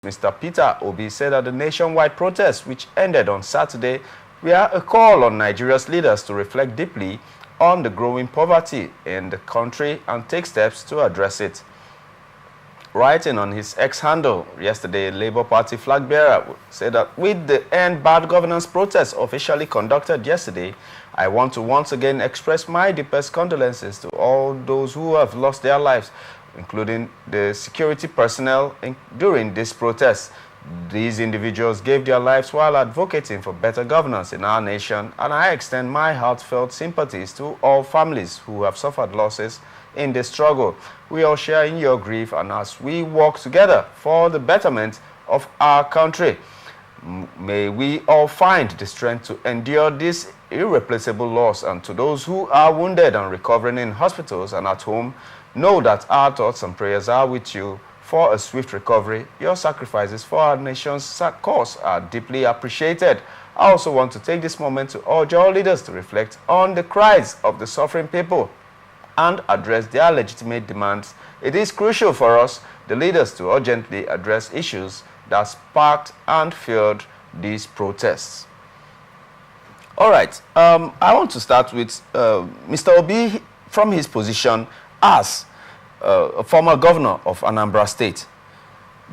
Mr. Peter Obi said that the nationwide protests, which ended on Saturday, were a call on Nigeria's leaders to reflect deeply on the growing poverty in the country and take steps to address it. Writing on his X handle yesterday, Labour Party flag bearer said that with the End Bad Governance protest officially conducted yesterday, I want to once again express my deepest condolences to all those who have lost their lives, including the security personnel during this protest. These individuals gave their lives while advocating for better governance in our nation, and I extend my heartfelt sympathies to all families who have suffered losses in this struggle. We all share in your grief, and as we work together for the betterment of our country, may we all find the strength to endure this irreplaceable loss. And to those who are wounded and recovering in hospitals and at home, know that our thoughts and prayers are with you for a swift recovery. Your sacrifices for our nation's cause are deeply appreciated. I also want to take this moment to urge all leaders to reflect on the cries of the suffering people and address their legitimate demands. It is crucial for us, the leaders, to urgently address issues that sparked and fueled these protests. All right, I want to start with Mr. Obi from his position as a former governor of Anambra State,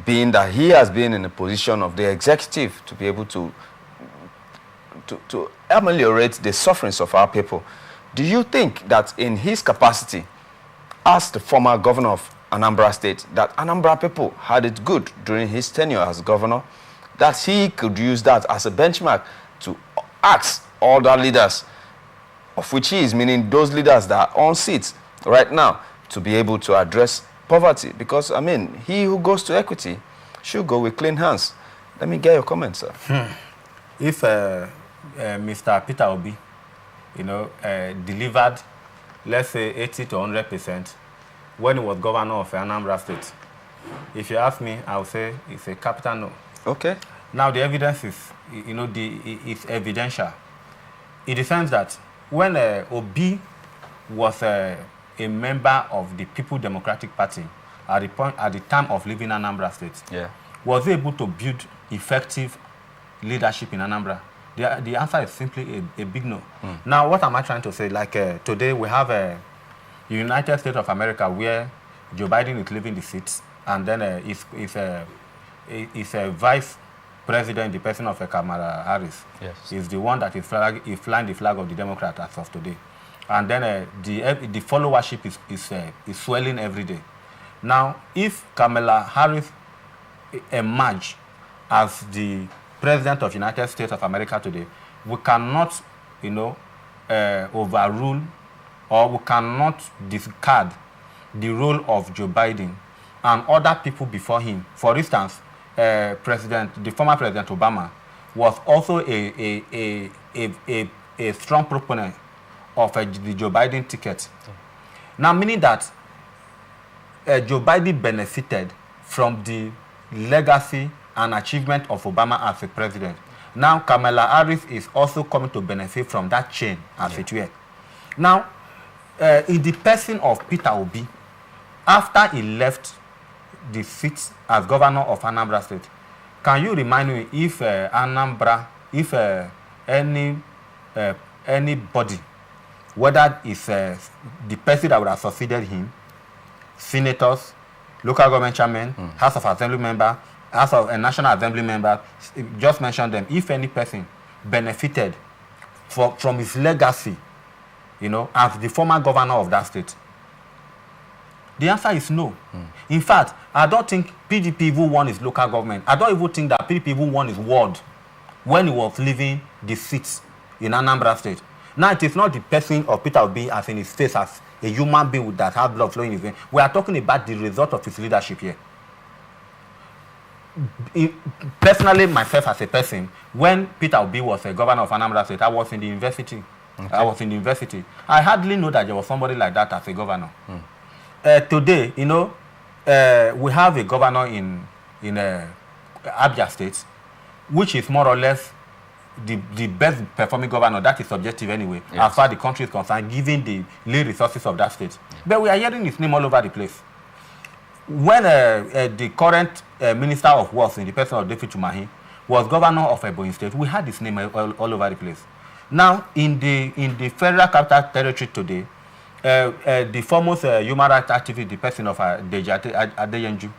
being that he has been in a position of the executive to be able to ameliorate the sufferings of our people. Do you think that in his capacity as the former governor of Anambra State, that Anambra people had it good during his tenure as governor, that he could use that as a benchmark to ask other leaders, of which he is meaning those leaders that are on seats right now, to be able to address poverty? Because, I mean, he who goes to equity should go with clean hands. Let me get your comments, sir. If Mr. Peter Obi, delivered, let's say, 80 to 100% when he was governor of Anambra State, if you ask me, I would say it's a capital no. Okay. Now, the evidence is, it's evidential. In the sense that when Obi was a member of the People Democratic Party at the time of leaving Anambra State, was able to build effective leadership in Anambra? The answer is simply a big no. Now, what am I trying to say? Like today, we have a United States of America where Joe Biden is leaving the seat, and then is a vice president, the person of Kamala Harris. Yes. Is the one that is flying the flag of the Democrat as of today. And then the followership is swelling every day. Now, if Kamala Harris emerge as the President of the United States of America today, we cannot, overrule, or we cannot discard the role of Joe Biden and other people before him. For instance, the former President Obama was also a strong proponent of the Joe Biden ticket. Now, meaning that Joe Biden benefited from the legacy and achievement of Obama as a president. Now, Kamala Harris is also coming to benefit from that chain, as it were. Now, in the person of Peter Obi, after he left the seat as governor of Anambra State, can you remind me if anybody, whether it's the person that would have succeeded him, senators, local government chairman, House of Assembly member, House of National Assembly member, just mention them, if any person benefited from his legacy, as the former governor of that state? The answer is no. In fact, I don't think PDP even won his local government. I don't even think that PDP even won his ward when he was leaving the seats in Anambra State. Now, it is not the person of Peter Obi as in his face as a human being that has blood flowing in his veins. We are talking about the result of his leadership here. Personally, myself as a person, when Peter Obi was a governor of Anambra State, I was in the university. Okay. I hardly know that there was somebody like that as a governor. Today, we have a governor in Abia State, which is more or less the best performing governor. That is subjective anyway, as far as the country is concerned, given the lead resources of that state. But we are hearing his name all over the place. When the current Minister of Works in the person of David Umahi, was governor of Ebonyi State. We had his name all over the place. Now, in the Federal Capital Territory today, the foremost human rights activist, the person of Deji Adeyanju,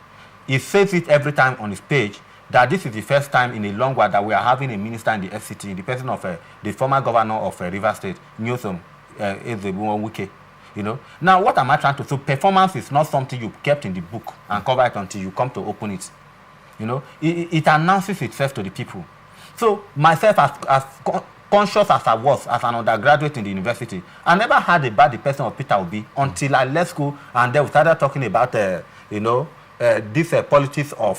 he says it every time on his page that this is the first time in a long while that we are having a minister in the FCT, in the person of the former governor of Rivers State, Nyesom Ezebunwike. You know. Now, what am I trying to say? Performance is not something you kept in the book and cover it until you come to open it. You know, it announces itself to the people. So myself, as conscious as I was as an undergraduate in the university, I never heard about the person of Peter Obi until I left school, and then we started talking about, this politics of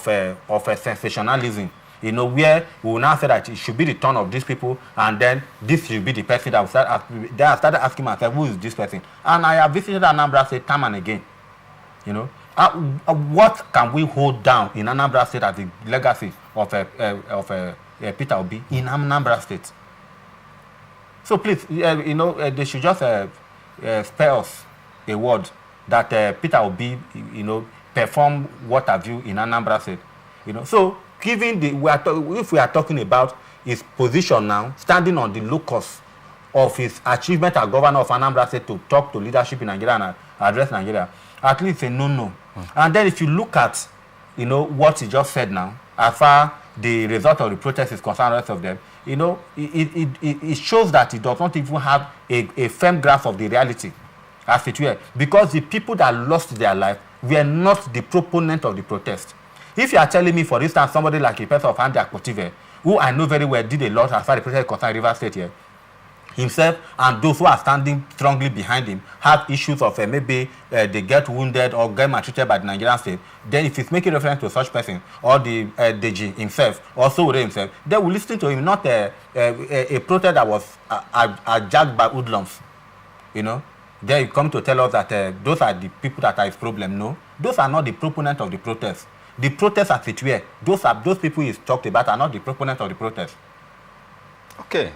sensationalism. You know, where we will now say that it should be the turn of these people, and then this should be the person that will start. Then I started asking myself, who is this person? And I have visited Anambra State time and again. You know, what can we hold down in Anambra State as the legacy of Peter Obi in Anambra State? So please, they should just spare us a word that Peter Obi, perform what have you in Anambra State. You know, so given if we are talking about his position now, standing on the locus of his achievement as governor of Anambra State to talk to leadership in Nigeria and address Nigeria, at least a no. And then if you look at, what he just said now, as far the result of the protest is concerned, the rest of them, it shows that he does not even have a firm grasp of the reality, as it were, because the people that lost their life were not the proponent of the protest. If you are telling me, for instance, somebody like a person of Andy Akpotive, who I know very well did a lot as far as the protest concerned Rivers State here, himself and those who are standing strongly behind him have issues of maybe they get wounded or get maltreated by the Nigerian state, then if he's making reference to such person, or the Deji himself, or Sowore himself, they will listen to him, not a protest that was jacked by hoodlums. Then you come to tell us that those are the people that are his problem. No, those are not the proponent of the protest. The protest as it were, those people he's talked about are not the proponent of the protest. Okay.